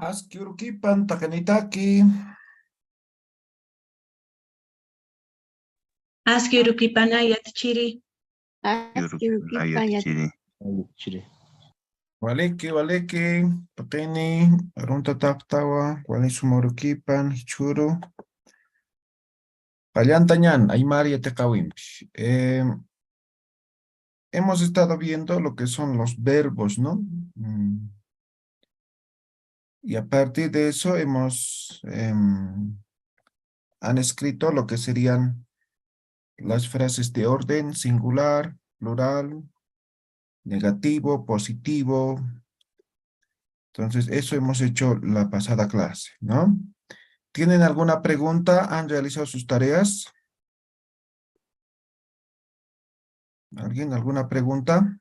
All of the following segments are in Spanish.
Askyurkipan takanitaki. Askyurukipana yatichiri. Askyurukipayatichiri. Waleki, pateni, arunta taptawa, walisumurukipan, hichuru. Pallantañan, Aymari Tekawimpish. Hemos estado viendo lo que son los verbos, ¿no? Y a partir de eso han escrito lo que serían las frases de orden singular, plural, negativo, positivo. Entonces, eso hemos hecho la pasada clase, ¿no? ¿Tienen alguna pregunta? ¿Han realizado sus tareas? ¿Alguien? ¿Alguna pregunta?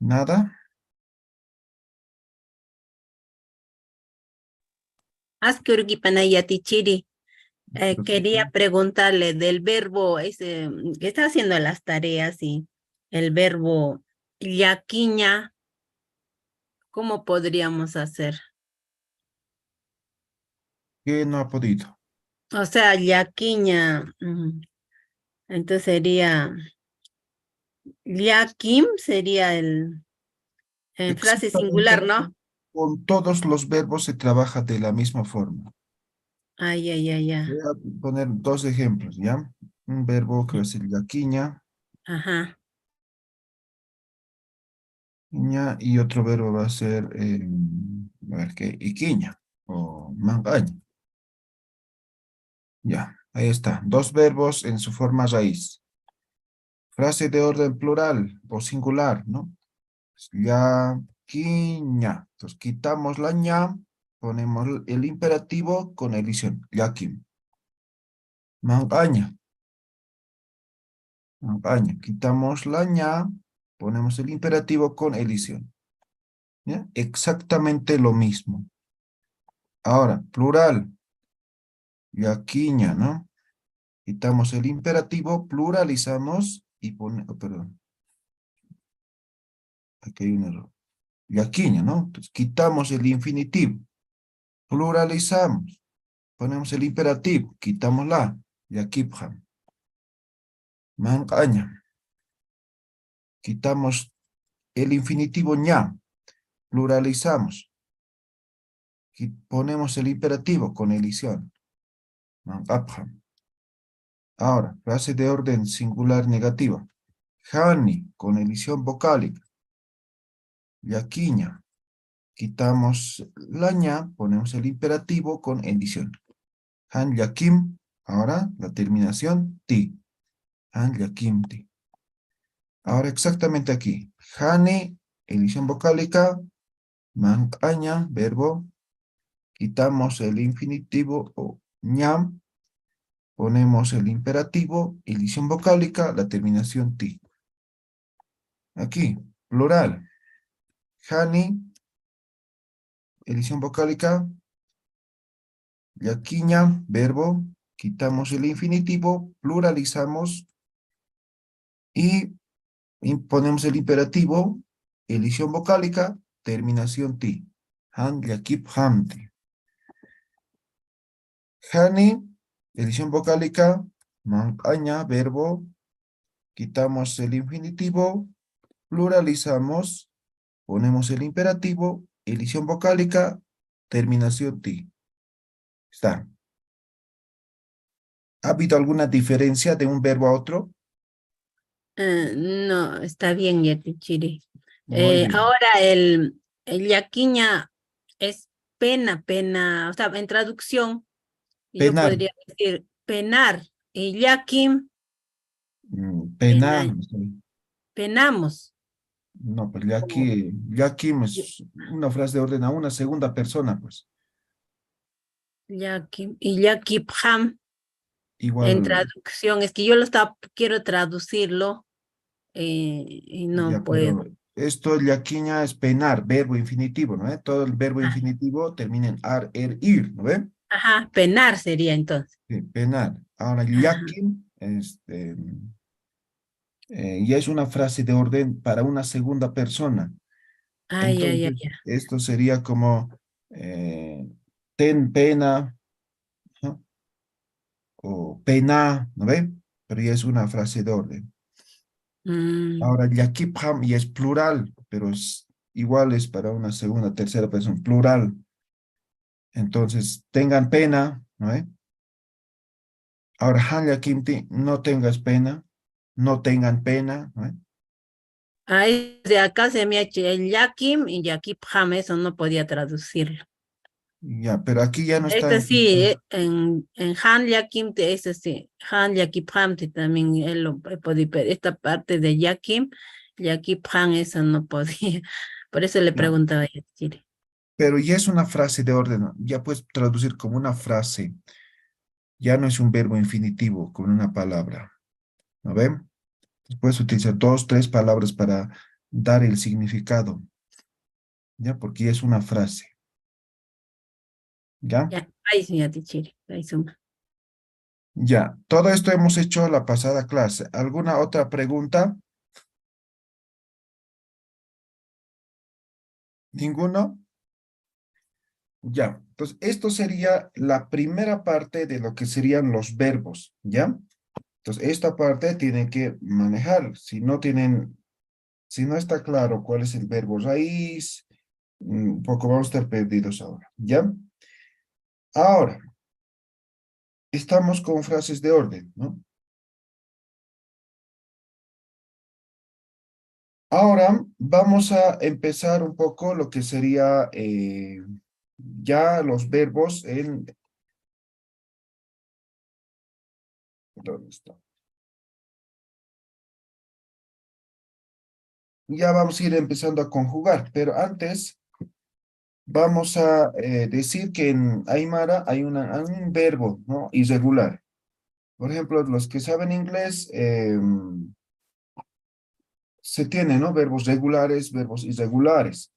¿Nada? Askyurukipana yatichiri. Quería preguntarle del verbo ese, que está haciendo las tareas y el verbo yaquiña, ¿cómo podríamos hacer? ¿Qué no ha podido? O sea, yaquiña, entonces sería yaquim sería en frase singular, ¿no? Con todos los verbos se trabaja de la misma forma. Ay, ay, ay, ay. Voy a poner dos ejemplos, ¿ya? Un verbo que es el yaquiña, Ajá. y otro verbo va a ser, a ver qué, iquiña o mangaña. Ya, ahí está. Dos verbos en su forma raíz. Frase de orden plural o singular, ¿no? Yaquiña. Entonces quitamos la ña, ponemos el imperativo con elisión. Yaquim. Mangaña. Mangaña. Quitamos la ña, ponemos el imperativo con elisión. ¿Ya? Exactamente lo mismo. Ahora, plural. Yaquiña, ¿no? Quitamos el imperativo, pluralizamos y ponemos, perdón, aquí hay un error. Yaquiña, ¿no? Entonces, quitamos el infinitivo, pluralizamos, ponemos el imperativo, quitamos la, yaquipjam. Mancaña. Quitamos el infinitivo ña, pluralizamos, ponemos el imperativo con elisión. Mancapjam. Ahora, frase de orden singular negativa. Hani, con elisión vocálica. Yaquiña. Quitamos la ña, ponemos el imperativo con edición. Han yakim, ahora la terminación ti. Han yakim ti. Ahora exactamente aquí. Hane, edición vocálica, mancaña, verbo. Quitamos el infinitivo o ñam, ponemos el imperativo, edición vocálica, la terminación ti. Aquí, plural. Hani, edición vocálica, yaquiña, verbo, quitamos el infinitivo, pluralizamos y ponemos el imperativo, elisión vocálica, terminación ti. Han, yakip, hamti. Hani, edición vocálica, mancaña, verbo, quitamos el infinitivo, pluralizamos, ponemos el imperativo, elisión vocálica, terminación ti. Está. ¿Ha habido alguna diferencia de un verbo a otro? No, está bien, yatichiri. Muy bien. Ahora el yaquiña es pena, o sea, en traducción, yo Penar. podría decir penar, y yaquim, Penar. penamos. No, pero yaquim es una frase de orden a una segunda persona, pues. Yaquim, y yaquipham, en Igual, traducción, es que yo quiero traducirlo, y no ya, puedo. pero esto yaquiña es penar, verbo infinitivo, ¿no ve? Todo el verbo infinitivo termina en ar, ir, ¿no ve? Ajá, penar sería entonces. Sí, penar. Ahora, Ajá. yaquim este, ya es una frase de orden para una segunda persona. Ay, ay, ay, Entonces, ay. esto sería como, ten pena, ¿no? O pena, ¿no ve? Pero ya es una frase de orden. Mm, Ahora, yakipham ya es plural, pero es igual es para una segunda, tercera persona, plural. Entonces, tengan pena, ¿no ve? Ahora, han yakimti, no tengas pena, no tengan pena, ¿no ve? Ahí de acá se me ha hecho el Yakim y Yakip-ham, eso no podía traducirlo. Ya, pero aquí ya no está. Este sí, en Han Yakim, este sí, Han Yakip-ham también él lo he podido, pero esta parte de Yakim, Yakip-ham, eso no podía. Por eso le Ya, preguntaba a Yachiri. pero ya es una frase de orden, ¿no? Ya puedes traducir como una frase, ya no es un verbo infinitivo con una palabra, ¿no ven? Puedes utilizar dos, tres palabras para dar el significado, ¿ya? Porque ya es una frase, ¿ya? Ya, ahí sí, Yachiri, ahí suma. Ya, todo esto hemos hecho la pasada clase. ¿Alguna otra pregunta? ¿Ninguno? Ya, entonces esto sería la primera parte de lo que serían los verbos, ¿ya? Entonces esta parte tienen que manejar. Si no tienen, si no está claro cuál es el verbo raíz, un poco vamos a estar perdidos ahora, ¿ya? Ahora, estamos con frases de orden, ¿no? Ahora vamos a empezar un poco lo que sería ya los verbos en... ¿Dónde está? Ya vamos a ir empezando a conjugar, pero antes vamos a decir que en Aymara hay un verbo, ¿no? Irregular. Por ejemplo, los que saben inglés, se tienen, ¿no? Verbos regulares, verbos irregulares.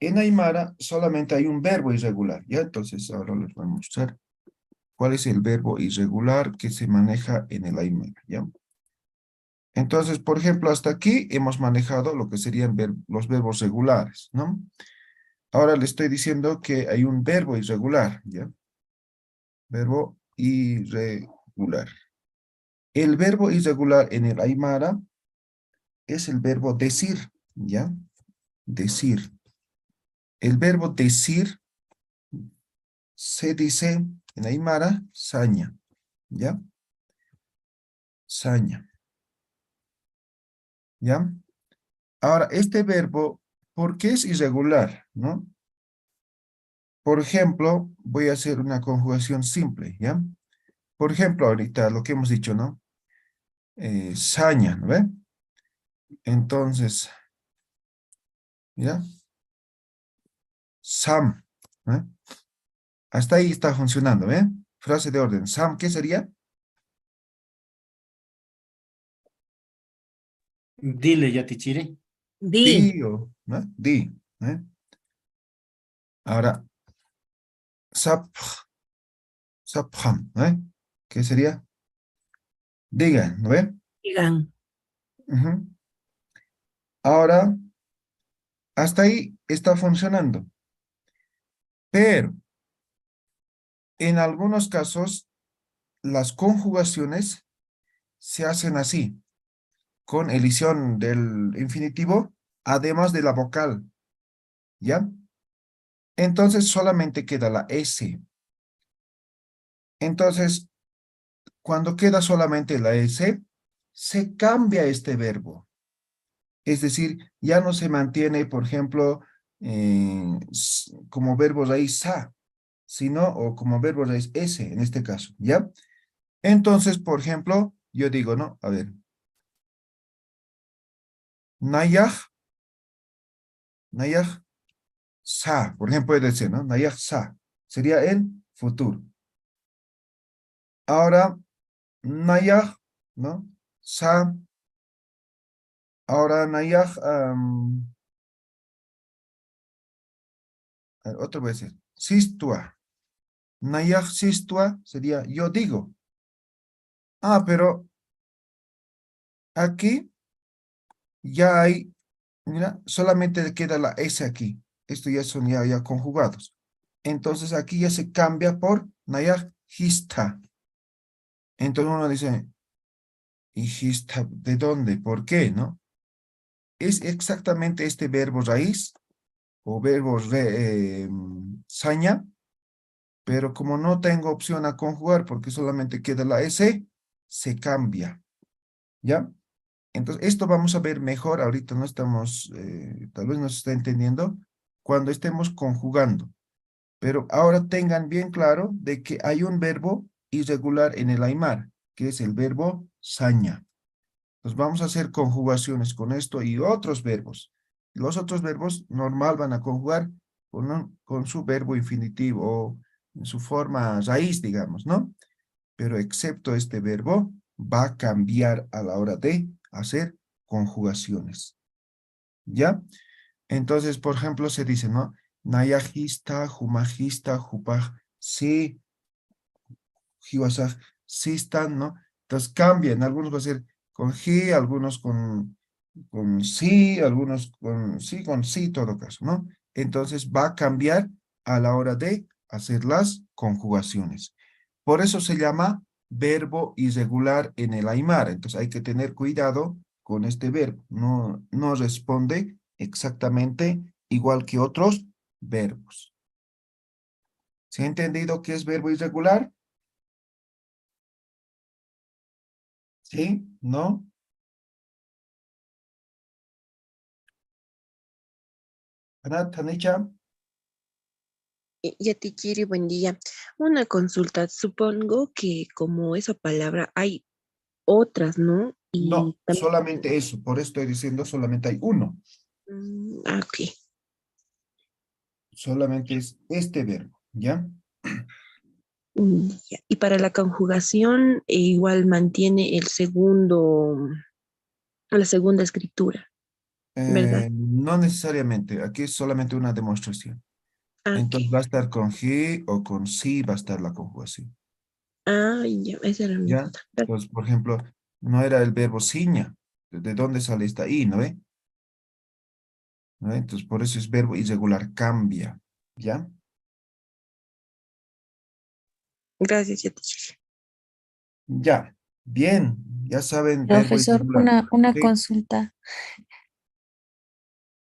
En Aymara solamente hay un verbo irregular, ¿ya? Entonces ahora les voy a mostrar cuál es el verbo irregular que se maneja en el Aymara, ¿ya? Entonces, por ejemplo, hasta aquí hemos manejado lo que serían los verbos regulares, ¿no? Ahora le estoy diciendo que hay un verbo irregular, ¿ya? Verbo irregular. El verbo irregular en el Aymara es el verbo decir, ¿ya? Decir. El verbo decir se dice en Aymara, saña, ¿ya? Saña, ¿ya? Ahora, este verbo, ¿por qué es irregular, no? Por ejemplo, voy a hacer una conjugación simple, ¿ya? Por ejemplo, ahorita lo que hemos dicho, ¿no? Saña, ¿no ve? Entonces, ¿ya? Sam, ¿eh? Hasta ahí está funcionando, ¿eh? Frase de orden. Sam, ¿qué sería? Dile, Yatichiri. Di, Di o, ¿no? Di, ¿eh? Ahora, sap, sapham, ¿eh? ¿Qué sería? Digan, ¿no ve? digan. Ujú. Ahora, hasta ahí está funcionando. Pero, en algunos casos, las conjugaciones se hacen así, con elisión del infinitivo, además de la vocal, ¿ya? Entonces solamente queda la S. Entonces, cuando queda solamente la S, se cambia este verbo. Es decir, ya no se mantiene, por ejemplo, como verbo raíz sa, sino o como verbo raíz S en este caso, ¿ya? Entonces, por ejemplo, yo digo, ¿no? A ver, nayaj, nayaj sa, por ejemplo, puede decir, ¿no? Nayaj sa, sería el futuro. Ahora, nayaj, ¿no? Sa, ahora nayaj, a ver, otra vez, sistua. Nayaj sistua sería yo digo. Ah, pero aquí ya hay, mira, solamente queda la S aquí. Esto ya son ya conjugados. Entonces aquí ya se cambia por nayajista. Entonces uno dice, hijista, ¿de dónde? ¿Por qué? ¿No? Es exactamente este verbo raíz o verbo saña, pero como no tengo opción a conjugar porque solamente queda la S, se cambia, ¿ya? Entonces, esto vamos a ver mejor, ahorita no estamos, tal vez no se está entendiendo, cuando estemos conjugando. Pero ahora tengan bien claro de que hay un verbo irregular en el Aymar, que es el verbo saña. Entonces vamos a hacer conjugaciones con esto y otros verbos. Los otros verbos normal van a conjugar con su verbo infinitivo o en su forma raíz, digamos, ¿no? Pero excepto este verbo, va a cambiar a la hora de hacer conjugaciones. ¿Ya? Entonces, por ejemplo, se dice, ¿no? Nayajista, jumajista, jupaj, sí, jiwasaj, sí están, ¿no? Entonces cambian, algunos va a ser con ji, algunos con sí, algunos con sí, todo caso, ¿no? Entonces va a cambiar a la hora de hacer las conjugaciones. Por eso se llama verbo irregular en el Aymara. Entonces hay que tener cuidado con este verbo. No responde exactamente igual que otros verbos. ¿Se ha entendido qué es verbo irregular? ¿Sí? ¿No? ¿Ana, Tanecha? Yatichiri, buen día. Una consulta. Supongo que como esa palabra hay otras, ¿no? No, Y también... solamente eso. Por eso estoy diciendo solamente hay uno. Ok. Solamente es este verbo, ¿ya? Ya. Y para la conjugación igual mantiene el segundo, la segunda escritura, ¿verdad? No necesariamente. Aquí es solamente una demostración. Ok. Entonces va a estar con he o con sí va a estar la conjugación, Ah, ya, esa era mi ¿ya? duda. Entonces, por ejemplo, no era el verbo ciña. ¿De dónde sale esta i, no ve? ¿No ve? Entonces, por eso es verbo irregular, cambia, ¿ya? Gracias, Yatichiri. Ya, bien, ya saben, verbo Profesor, irregular. una Sí. consulta.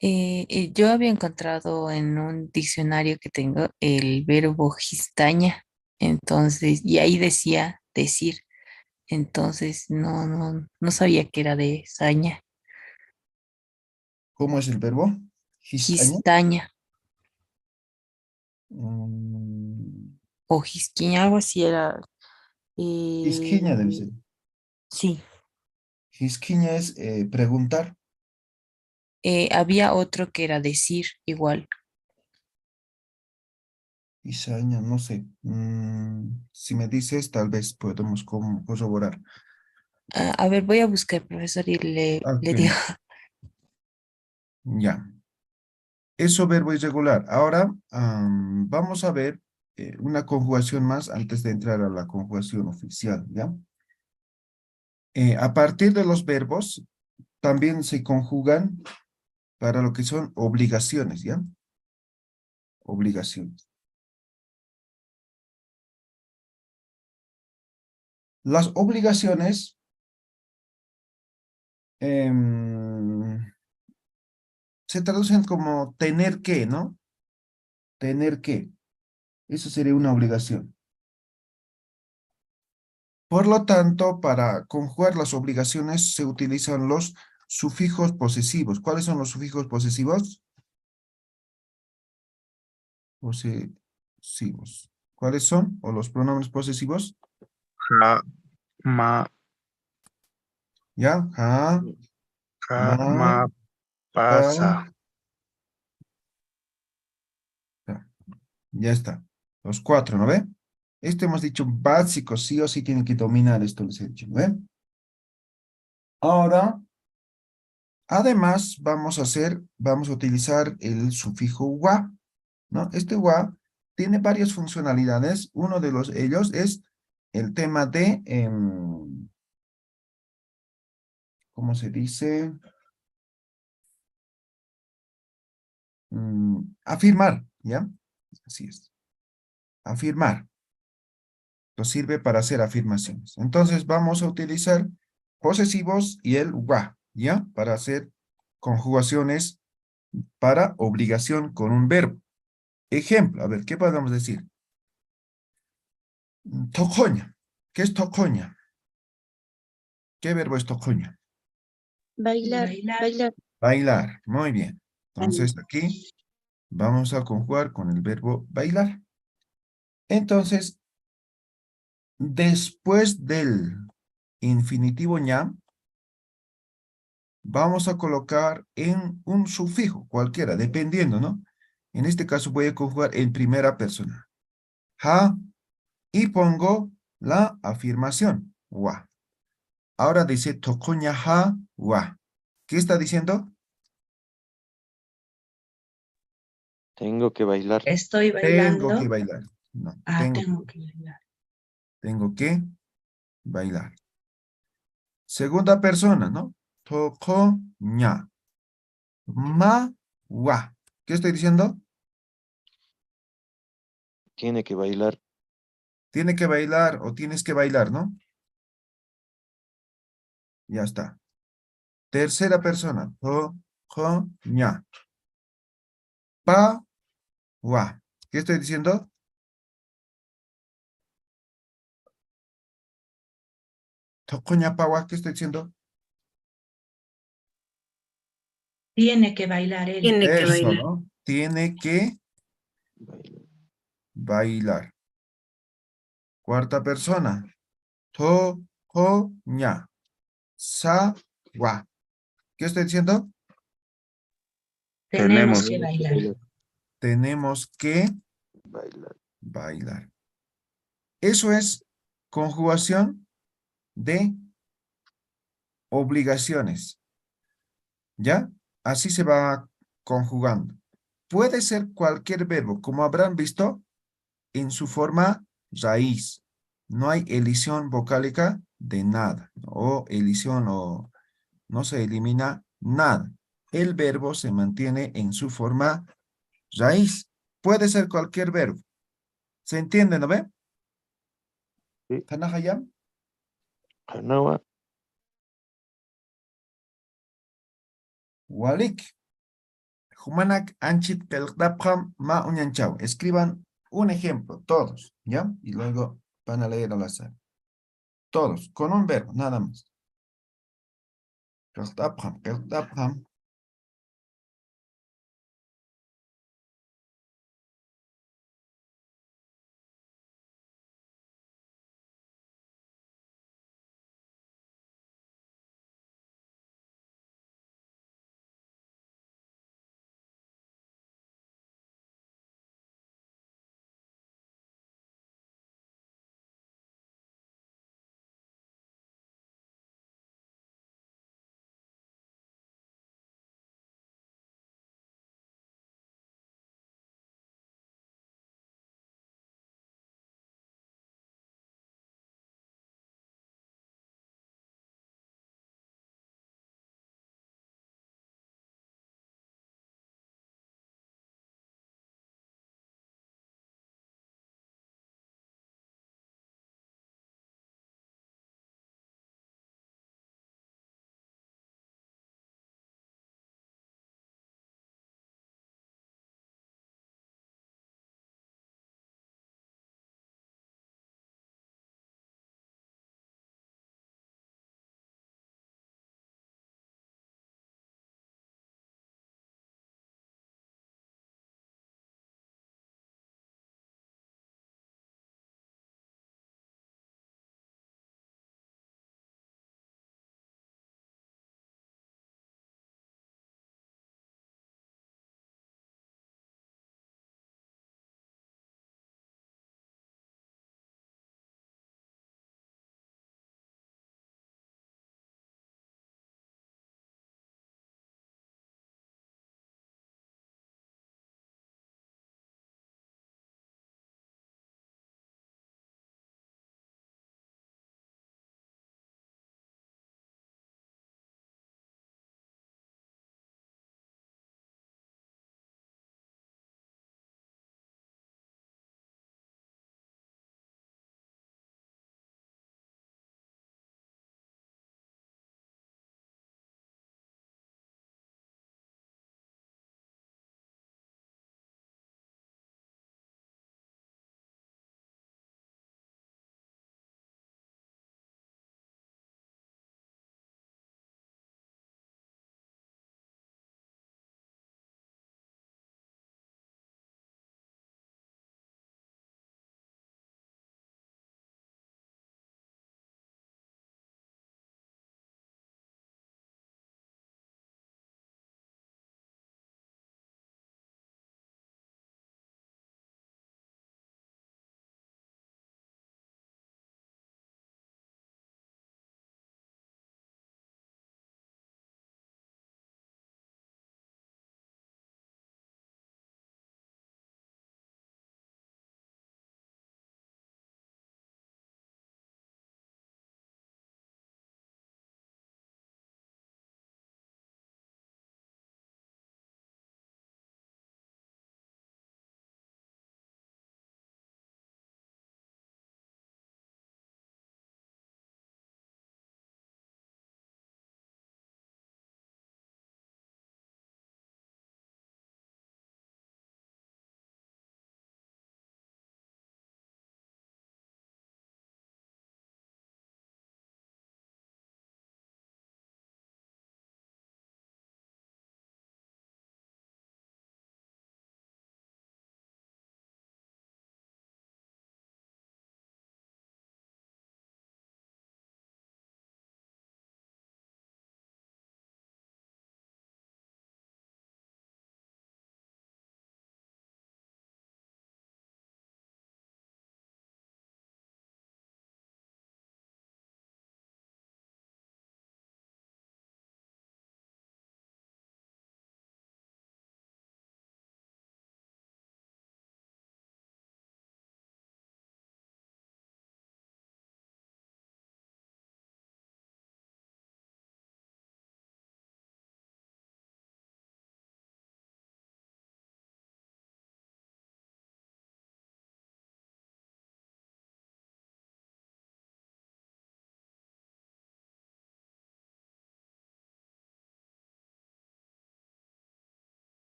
Yo había encontrado en un diccionario que tengo el verbo gistaña, entonces, y ahí decía decir, entonces no sabía que era de saña, ¿Cómo es el verbo? Gistaña. gistaña Mm, o jisquiña, algo así era. Quisquiña debe ser. Sí, Quisquiña es preguntar. había otro que era decir igual. Isaña, no sé. Si me dices, tal vez podemos corroborar. A ver, voy a buscar, profesor, y le Ok, digo. ya. Eso verbo irregular. Ahora vamos a ver una conjugación más antes de entrar a la conjugación oficial, ¿ya? A partir de los verbos, también se conjugan para lo que son obligaciones, ¿ya? Obligaciones. Las obligaciones se traducen como tener que, ¿no? Tener que. Eso sería una obligación. Por lo tanto, para conjugar las obligaciones se utilizan los sufijos posesivos. ¿Cuáles son los sufijos posesivos? Posesivos. ¿Cuáles son? ¿O los pronombres posesivos? Ja, ma, ¿Ya? Ja, ma, pa, pasa. ta. Ya está. Los cuatro, ¿no ve? Esto hemos dicho básico, sí o sí tienen que dominar esto, les he dicho, ¿no ve? Ahora, además, vamos a utilizar el sufijo wa, ¿no? Este wa tiene varias funcionalidades. Uno de ellos es el tema de ¿cómo se dice? Afirmar, ¿ya? Así es. Afirmar. Nos sirve para hacer afirmaciones. Entonces vamos a utilizar posesivos y el wa, ¿ya? Para hacer conjugaciones para obligación con un verbo. Ejemplo, a ver, ¿qué podemos decir? Tocoña. ¿Qué es tocoña? ¿Qué verbo es tocoña? Bailar, bailar. Bailar. Muy bien. Entonces aquí vamos a conjugar con el verbo bailar. Entonces, después del infinitivo ña, vamos a colocar en un sufijo cualquiera, dependiendo, ¿no? En este caso voy a conjugar en primera persona. Ja, y pongo la afirmación, wa. Ahora dice tocoña ja, wa. ¿Qué está diciendo? Tengo que bailar. Estoy Tengo bailando. que bailar. No, Tengo que bailar. tengo que bailar. Segunda persona, ¿no? Tocoña. Ma, wa. ¿Qué estoy diciendo? Tiene que bailar. Tiene que bailar o tienes que bailar, ¿no? Ya está. Tercera persona. Tocoña. Pa, wa. ¿Qué estoy diciendo? Tocoña pa, wa. ¿Qué estoy diciendo? Tiene que bailar él. Tiene que Eso, bailar. ¿no? Tiene que Bailar. bailar. Cuarta persona. Tocoña. Sa, wa. ¿Qué estoy diciendo? Tenemos Tenemos. que bailar. Tenemos que Bailar. bailar. Eso es conjugación de obligaciones. ¿Ya? Así se va conjugando. Puede ser cualquier verbo, como habrán visto, en su forma raíz. No hay elisión vocálica de nada, o elisión o no se elimina nada. El verbo se mantiene en su forma raíz. Puede ser cualquier verbo. ¿Se entiende, no ve? Sí. ¿Tanahayam? Hanawa. Walik. Humanak anchit pelkdapjam ma unyanchau. Escriban un ejemplo, todos, ¿ya? Y luego van a leer al azar. Todos, con un verbo, nada más. Pelkdapjam, pelkdapjam.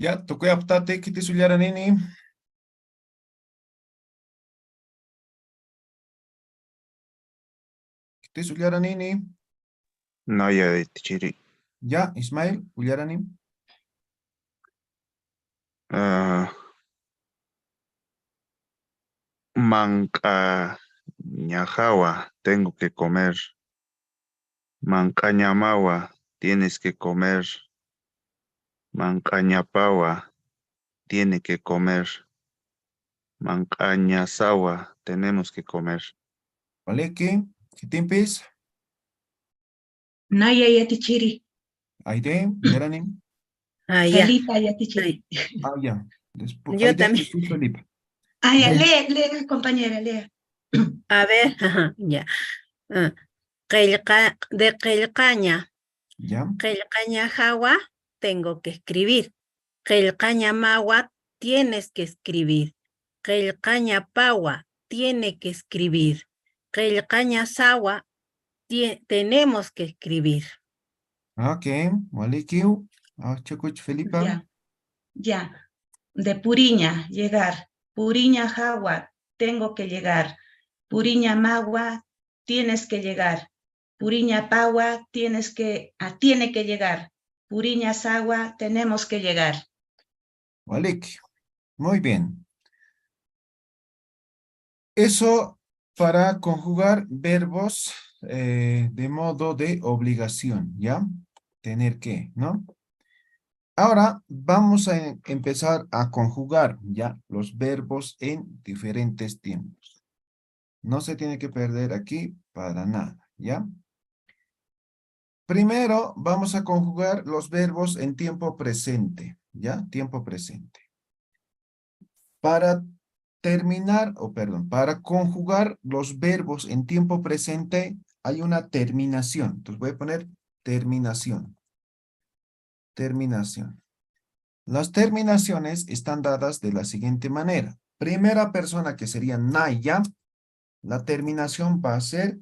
Ya, toqué aptate, ¿qué te suliara, nini? ¿Qué te suliara, nini? No, ya de tichiri. Ya, Ismael, suliara, nini. Ah, manca ñajawa, tengo que comer. Mancañamawa, tienes que comer. Mancañapawa, tiene que comer. Mancañasawa, tenemos que comer. ¿Vale? ¿Qué te empieza? Naya ya tichiri. Aide, suliara, nini. Ah, ya. Felipa ya tichiri. Ah, ya. Después, Yo Aide, también. después Felipe. Ah, ya, Ya. lee, compañera, lea. A ver, ya. Ah, de qillqaña. Ya. Qillqaña hawa, tengo que escribir. Qillqaña mawa, tienes que escribir. Qillqaña pawa, tiene que escribir. Qillqaña sawa, tenemos que escribir. Ok, vale, Kiu. Ah, Chacuch, Felipa. Ya, ya. De Puriña, llegar. Puriña Jaguar, tengo que llegar. Puriña Magua, tienes que llegar. Puriña Pagua, tiene que llegar. Puriña Sagua, tenemos que llegar. Vale, muy bien. Eso para conjugar verbos de modo de obligación, ¿ya? Tener que, ¿no? Ahora vamos a empezar a conjugar, ¿ya? Los verbos en diferentes tiempos. No se tiene que perder aquí para nada, ¿ya? Primero vamos a conjugar los verbos en tiempo presente, ¿ya? Tiempo presente. Para terminar, para conjugar los verbos en tiempo presente hay una terminación. Entonces voy a poner terminación. Terminación. Las terminaciones están dadas de la siguiente manera. Primera persona que sería Naya, la terminación va a ser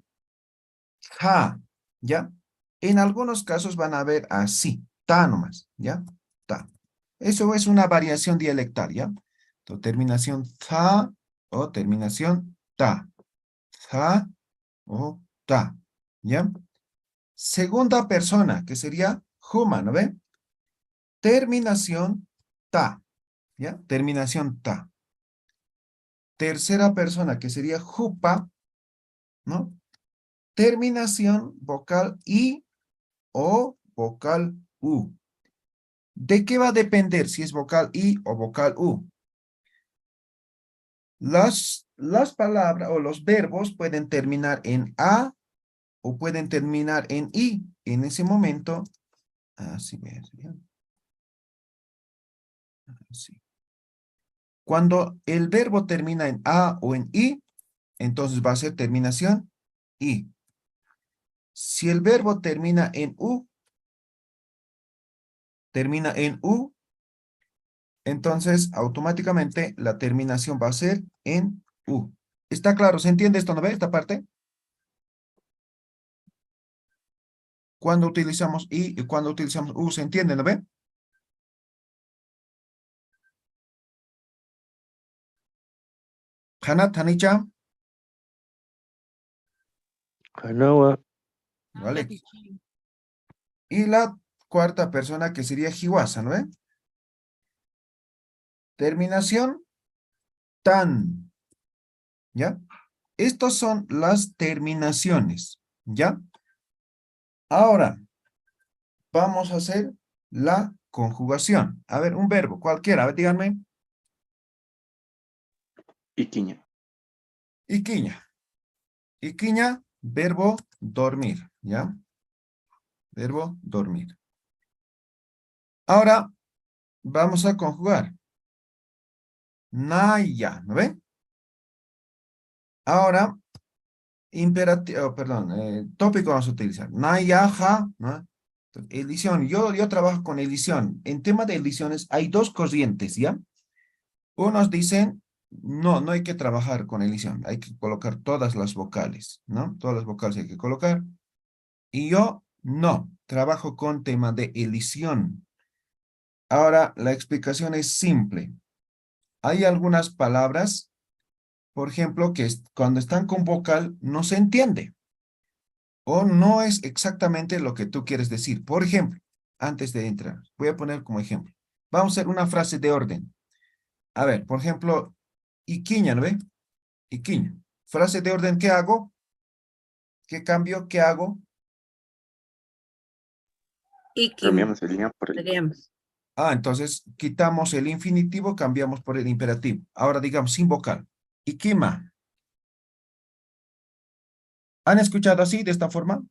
ja, ¿ya? En algunos casos van a ver así, ta nomás, ¿ya? Ta. Eso es una variación dialectal, ¿ya? Entonces, terminación ta o terminación ta. Ta o ta, ¿ya? Segunda persona, que sería juma, ¿no ven? Terminación ta, ¿ya? Terminación ta. Tercera persona, que sería jupa, ¿no? Terminación vocal i o vocal u. ¿De qué va a depender si es vocal i o vocal u? Las palabras o los verbos pueden terminar en a o pueden terminar en i. En ese momento, así ves, ¿bien? Así. Cuando el verbo termina en a o en i, entonces va a ser terminación i. Si el verbo termina en u, entonces automáticamente la terminación va a ser en u. ¿Está claro? ¿Se entiende esto, no ve? Esta parte. Cuando utilizamos i y cuando utilizamos u, ¿se entiende, no ve? Hanat, Hanicha. Hanawa, Vale. Y la cuarta persona que sería Hiwasa, ¿no ve? Terminación tan. ¿Ya? Estas son las terminaciones. ¿Ya? Ahora, vamos a hacer la conjugación. A ver, un verbo, cualquiera. A ver, díganme. Iquiña. Iquiña. Iquiña, verbo dormir. ¿Ya? Verbo dormir. Ahora, vamos a conjugar. Naya, ¿no ven? Ahora, imperativo, tópico vamos a utilizar. Naya, ja, ¿no? Entonces, edición, yo trabajo con edición. En tema de ediciones hay dos corrientes, ¿ya? Unos dicen, no hay que trabajar con edición, hay que colocar todas las vocales, ¿no? Todas las vocales hay que colocar. Y yo, no, trabajo con tema de edición. Ahora, la explicación es simple. Hay algunas palabras, por ejemplo, que cuando están con vocal no se entiende o no es exactamente lo que tú quieres decir. Por ejemplo, antes de entrar, voy a poner como ejemplo. Vamos a hacer una frase de orden. A ver, por ejemplo, iquiña, ¿no ve? Iquiña. Frase de orden, ¿qué hago? ¿Qué cambio? ¿Qué hago? Ikim, el día por seríamos. Ah, entonces quitamos el infinitivo, cambiamos por el imperativo. Ahora digamos sin vocal. Ikima. ¿Han escuchado así, de esta forma?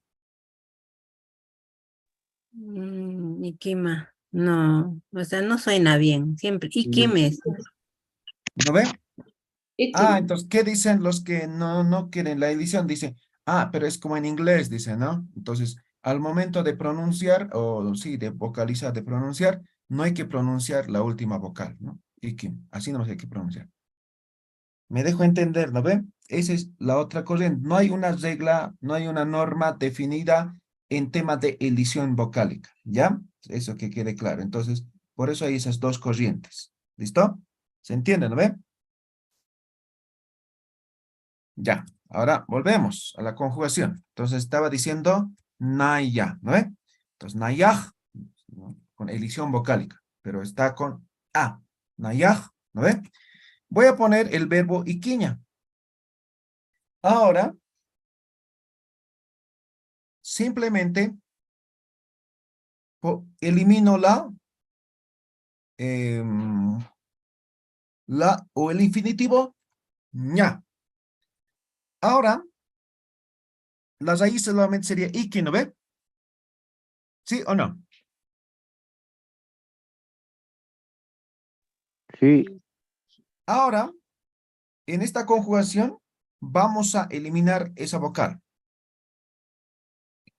Ikima. No, o sea, no suena bien. Siempre. Ikim es. ¿No ve? Ah, entonces, ¿qué dicen los que no quieren la edición? Dicen, ah, pero es como en inglés, dicen, ¿no? Entonces, al momento de pronunciar, o sí, de vocalizar, de pronunciar, no hay que pronunciar la última vocal, ¿no? Ikim, así no hay que pronunciar. Me dejo entender, ¿no ven? Esa es la otra corriente. No hay una regla, no hay una norma definida en temas de edición vocálica, ¿ya? Eso que quede claro. Entonces, por eso hay esas dos corrientes. ¿Listo? ¿Se entiende, no ven? Ya. Ahora volvemos a la conjugación. Entonces, estaba diciendo naya, ¿no ven? Entonces, nayaj, ¿no? Con edición vocálica, pero está con a. Nayaj, ¿no ven? Voy a poner el verbo iquiña. Ahora, simplemente elimino la o el infinitivo ña. Ahora, la raíz solamente sería iki, ¿no ve? ¿Sí o no? Sí. Ahora, en esta conjugación, vamos a eliminar esa vocal.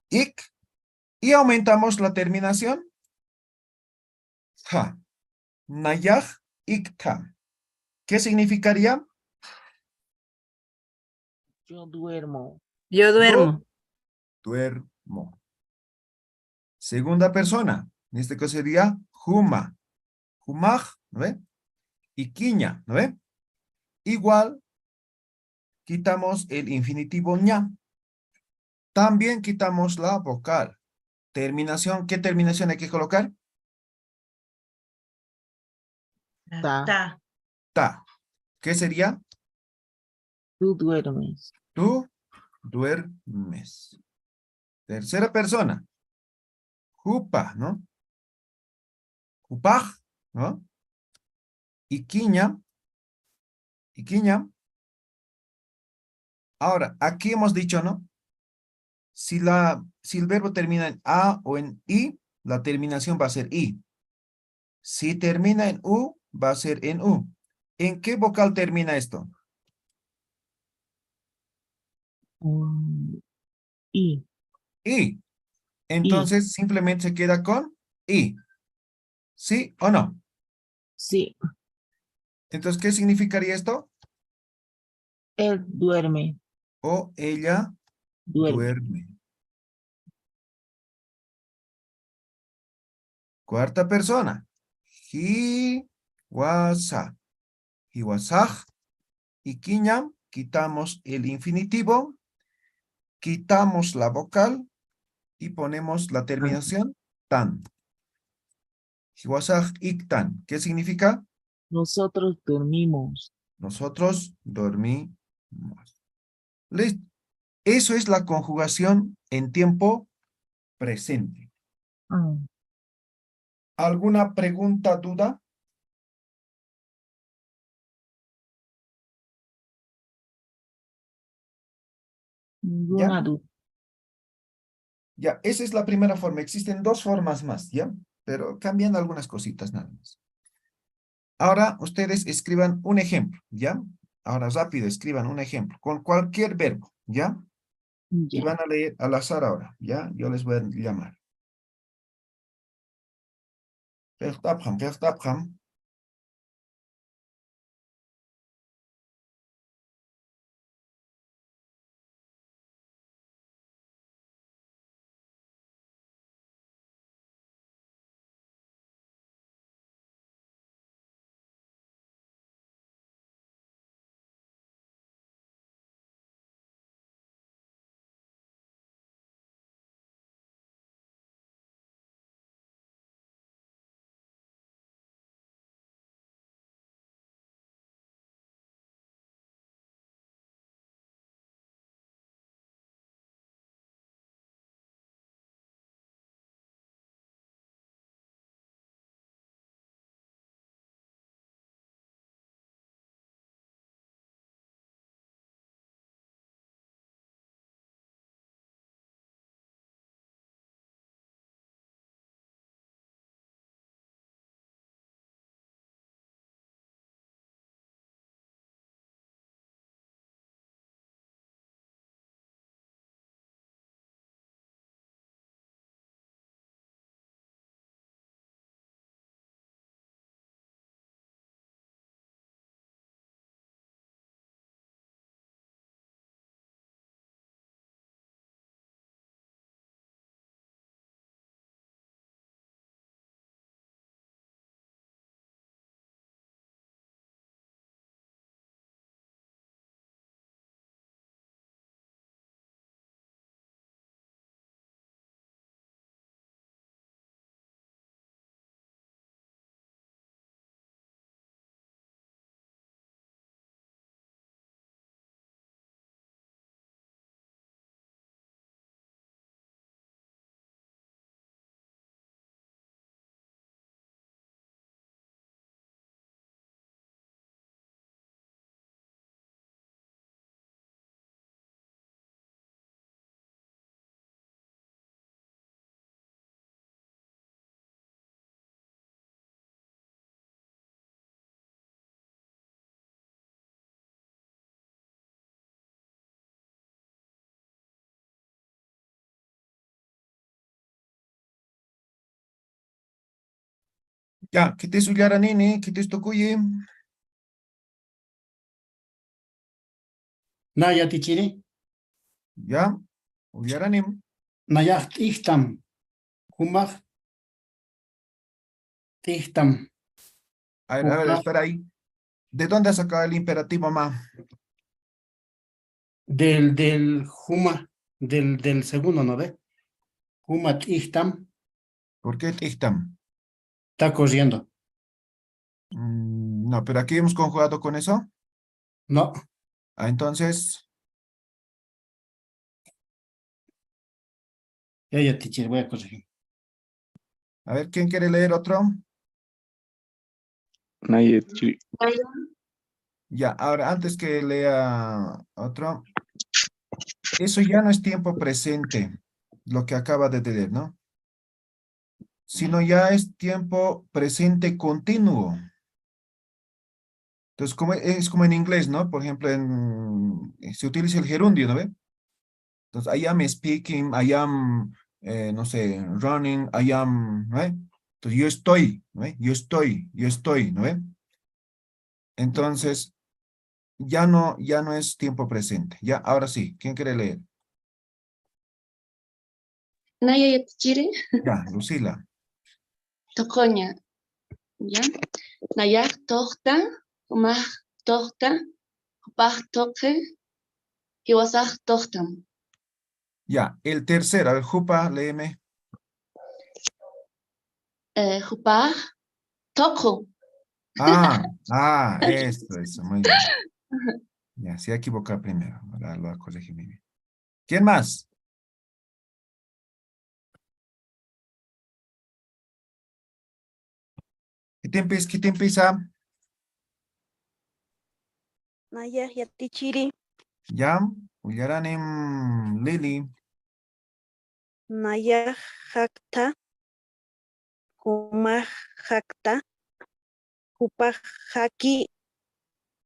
Ik, y aumentamos la terminación. Ja. Nayaj, ikta. ¿Qué significaría? Yo duermo. Yo Yo duermo. duermo. Segunda persona. En este caso sería juma. Jumaj, ¿no ve? Iquiña, ¿no ve? Igual, quitamos el infinitivo ña. También quitamos la vocal. Terminación, ¿qué terminación hay que colocar? Ta. Ta. Ta. ¿Qué sería? Tú duermes. Tú duermes. Tercera persona. Jupa, ¿no? Jupaj, ¿no? Iquiña. Iquiña. Ahora, aquí hemos dicho, ¿no? Si el verbo termina en a o en i, la terminación va a ser i. Si termina en u, va a ser en u. ¿En qué vocal termina esto? Y. I. Y. Entonces, simplemente se queda con i. ¿Sí o no? Sí. Entonces, ¿qué significaría esto? Él duerme. O ella Duerme. duerme. Cuarta persona. He was a. He was a. Iquiña, quitamos el infinitivo, quitamos la vocal y ponemos la terminación tan. He was a iktan. ¿Qué significa? Nosotros dormimos. Nosotros dormimos. Listo. Eso es la conjugación en tiempo presente. Ah, ¿Alguna pregunta, duda? ¿Ya? ninguna duda. Ya, esa es la primera forma. Existen dos formas más, ¿ya? Pero cambian algunas cositas nada más. Ahora ustedes escriban un ejemplo, ¿ya? Ahora rápido escriban un ejemplo con cualquier verbo, ¿ya? Y Ya. van a leer al azar ahora, ¿ya? Yo les voy a llamar. Pertapjam. Ya, ¿qué te suyara nene? ¿Qué te estocuye? Naya tichiri. Ya, uyaranim. Naya tihtam. Humak tihtam. A ver, espera ahí. ¿De dónde has sacado el imperativo, mamá? Del huma. Del segundo, ¿no ve? Huma tihtam. ¿Por qué tihtam? Está corriendo. No, pero aquí hemos conjugado con eso. No. Ah, entonces, Ya tichiri, voy a corregir. a ver, ¿quién quiere leer otro? Naya tichiri. Ya, ahora, antes que lea otro, eso ya no es tiempo presente, lo que acaba de leer, ¿no? Sino ya es tiempo presente continuo. Entonces, es como en inglés, ¿no? Por ejemplo, se utiliza el gerundio, ¿no ve? Entonces, I am speaking, I am, no sé, running, I am, ¿no ve? Entonces, yo estoy, ¿no ve? Yo estoy, ¿no ve? Entonces, ya no es tiempo presente. Ya, ahora sí, ¿quién quiere leer? Naya yatichiri. Ya, Lucila. Tokoña. Ya. Naya tohta. Humah tohta. Hupah toque. Hiwasah tohtam. Ya, el tercero, a ver, Jupa, léeme. Hupah toko. Eso, muy bien. Ya, se ha equivocado primero. Ahora lo corregí muy bien. ¿Quién más? ¿Qué te empieza? Naya yatichiri. Ya, Uyaranim, Lili. Naya hakta. Huma hakta. Hupa haki.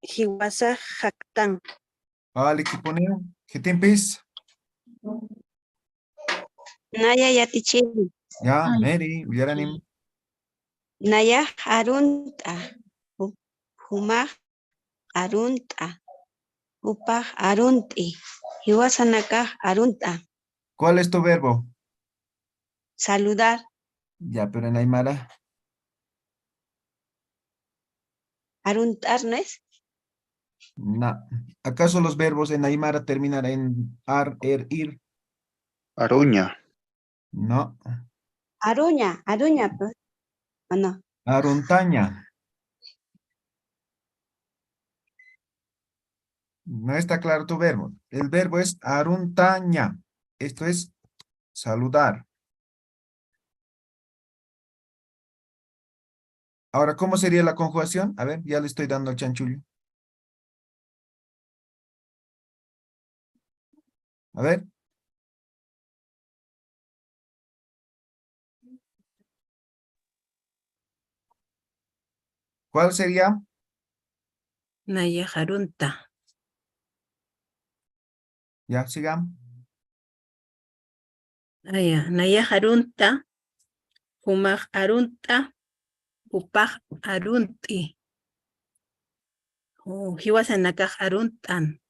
Hiwasa haktan. Vale, ¿qué poneo? ¿Qué te empieza? Naya yatichiri. Ya, Mary, Uyaranim. Naya arunta. Huma arunta. Hupa arunti. Hiwasa naka arunta. ¿Cuál es tu verbo? Saludar. Ya, pero en Aymara. Aruntar, ¿no es? No. ¿Acaso los verbos en Aymara terminan en ar, ir? Aruña. No. Aruña, pues. ¿O no? Aruntaña. No está claro tu verbo. El verbo es aruntaña. Esto es saludar. Ahora, ¿cómo sería la conjugación? A ver, ya le estoy dando el chanchullo. A ver. ¿Cuál sería? Naya harunta. Ya, sigamos. Naya harunta. Humah arunta. Hupah arunti. Hiwasanakah aruntan.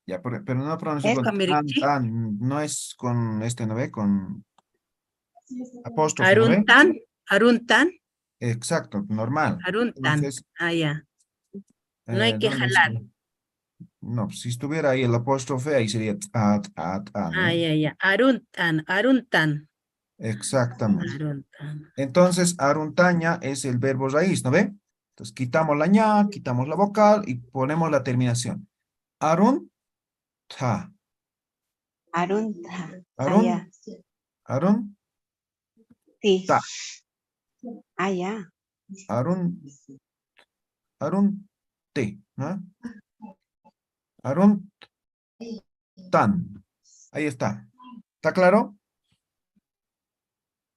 Ya, pero no pronuncio con no es con este, ¿no ve? Con apóstrofe, ¿no ve? Aruntan. Exacto, normal. Aruntan. Entonces, No hay que ¿dónde está? jalar. No, pues, si estuviera ahí el apóstrofe, ahí sería ¿no? Aruntan. Exactamente. Aruntan. Entonces, aruntaña es el verbo raíz, ¿no ve? Entonces, quitamos la ña, quitamos la vocal y ponemos la terminación. Arunta. Arunta. Arun. Arun. Sí. Ta. Ya. Arunte, ¿no? Aruntan. Ahí está. ¿Está claro?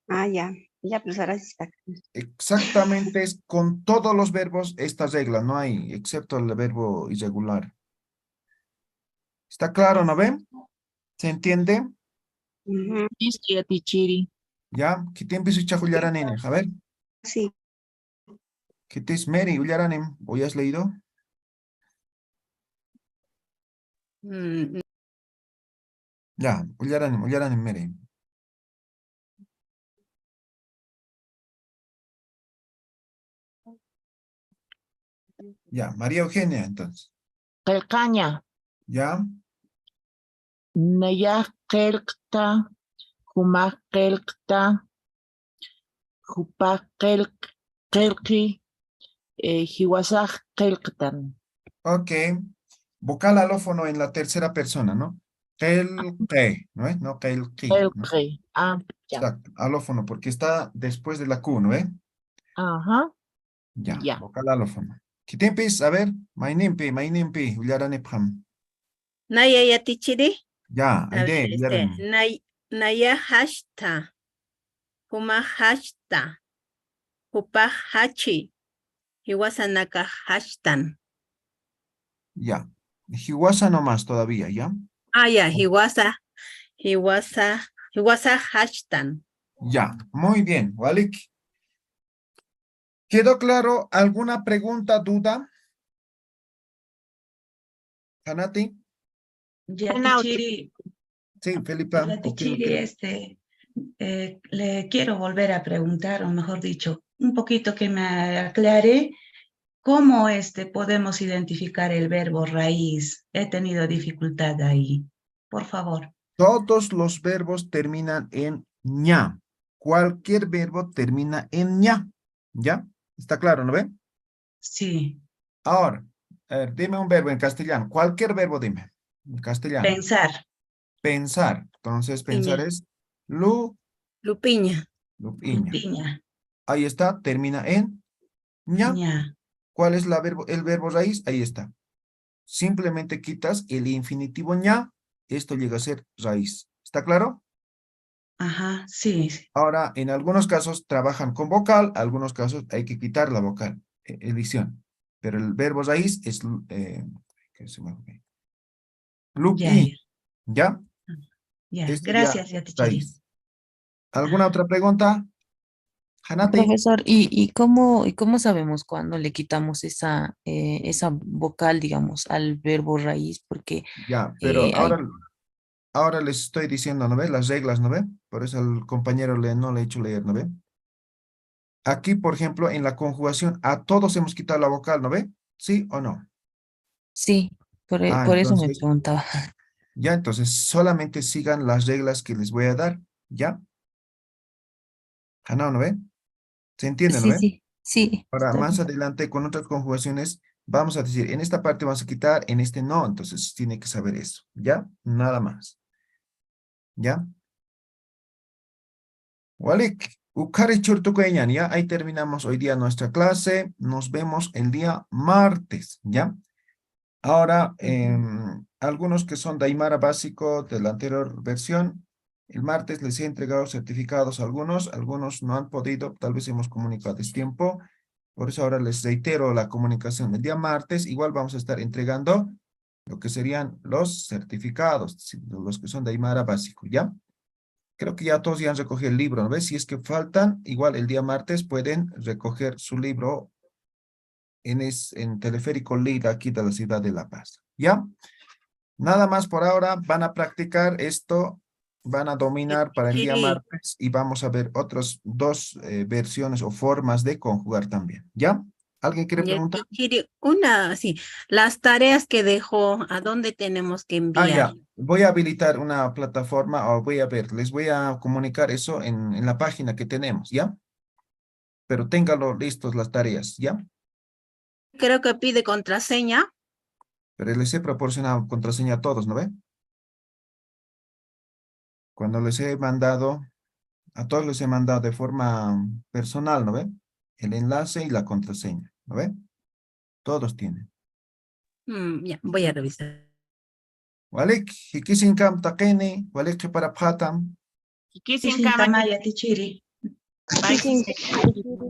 Ya. Ya, pues ahora sí está. Exactamente, es con todos los verbos esta regla, no hay, excepto el verbo irregular. ¿Está claro, no ven? ¿Se entiende? Listo, ya tichiri. Ya, ¿qué tiempo es chajullara, nene? A ver. Sí. ¿Qué te es Mary? Ullaranem, ¿hoy has leído? Mm, Ya, ullaranem, Mary. Ya, María Eugenia, entonces. Kelkaña. Ya, Naya kelkta. Huma kelkta. Jupa kelki. Hiwasaj kelktan. ok. Vocal alófono en la tercera persona, ¿no? Kelke, ¿no es? No kelki, ¿no? Kelki. Ah, ya. Exacto, alófono, porque está después de la Q, ¿no ve? Ajá. Ya, Ya. vocal alófono. ¿Qué a ver? Mainimpi, ullaranepam. Naya ya tichiri. Ya, A ver, aide, ullaran. Naya hashta. Huma hashta. Hupa hachi. Hiwasanaka hashtan. Ya. Hiwasa nomás todavía, ¿ya? Ah, ya, hiwasa hashtan. Ya, muy bien, Walik. ¿Quedó claro alguna pregunta, duda? Hanati. Ya, Bueno, Tichiri, Sí, Felipa. ya, Ok, Tichiri, le quiero volver a preguntar, o mejor dicho, un poquito que me aclare cómo podemos identificar el verbo raíz. He tenido dificultad ahí. Por favor. Todos los verbos terminan en ña. Cualquier verbo termina en ña. ¿Ya? ¿Está claro, no ve? Sí. Ahora, a ver, dime un verbo en castellano. Cualquier verbo dime. En castellano. Pensar. Pensar. Entonces, pensar Piña. es Lupiña. lupiña. Piña. Ahí está, termina en ña. Ña. ¿Cuál es el verbo raíz? Ahí está. Simplemente quitas el infinitivo ña. Esto llega a ser raíz. ¿Está claro? Ajá, sí. Ahora, en algunos casos trabajan con vocal, algunos casos hay que quitar la vocal, edición. Pero el verbo raíz es ¿qué se me fue? Ya, Lupi, ¿ya? ya. Esto ya Gracias, ya, Tichiri. raíz. ¿Alguna otra pregunta? Hanati. Profesor, y cómo sabemos cuándo le quitamos esa vocal, digamos, al verbo raíz? Porque Ya, pero hay, ahora les estoy diciendo, ¿no ve? Las reglas, ¿no ve? Por eso al compañero no le he hecho leer, ¿no ve? Aquí, por ejemplo, en la conjugación, a todos hemos quitado la vocal, ¿no ve? ¿Sí o no? sí, Ah, por eso me entonces, preguntaba. ya, entonces solamente sigan las reglas que les voy a dar, ¿ya? Hanao, ¿no ve? ¿Se entiende, no Sí, ve? sí, sí, Ahora, está más bien. adelante, con otras conjugaciones, vamos a decir, en esta parte vamos a quitar, en este no, entonces tiene que saber eso, ¿ya? Nada más, ¿ya? Walik, ukari churtukueñan, ¿ya? Ahí terminamos hoy día nuestra clase, nos vemos el día martes, ¿ya? Ahora, algunos que son de Aymara básico de la anterior versión, el martes les he entregado certificados a algunos no han podido, tal vez hemos comunicado a destiempo, por eso ahora les reitero la comunicación. El día martes igual vamos a estar entregando lo que serían los certificados, los que son de Aymara básico, ¿ya? Creo que ya todos ya han recogido el libro, ¿no ves? Si es que faltan, igual el día martes pueden recoger su libro en Teleférico Lida, aquí de la ciudad de La Paz, ¿ya? Nada más por ahora, van a practicar esto, van a dominar para el día Tichiri. martes y vamos a ver otras dos versiones o formas de conjugar también, ¿ya? ¿Alguien quiere Ya, preguntar? Tichiri, sí, las tareas que dejó, ¿a dónde tenemos que Ah, enviar? ya, voy a habilitar una plataforma o voy a ver, les voy a comunicar eso en la página que tenemos, ¿ya? Pero téngalo listos las tareas, ¿ya? Creo que pide contraseña. Pero les he proporcionado contraseña a todos, ¿no ve? Cuando les he mandado, a todos les he mandado de forma personal, ¿no ve? El enlace y la contraseña, ¿no ve? Todos tienen. Ya, voy a revisar. Walik, hikisinkam takeni, walik para phatam. Kisin Kisin kama kamaya, Tichiri. Bye. Dicen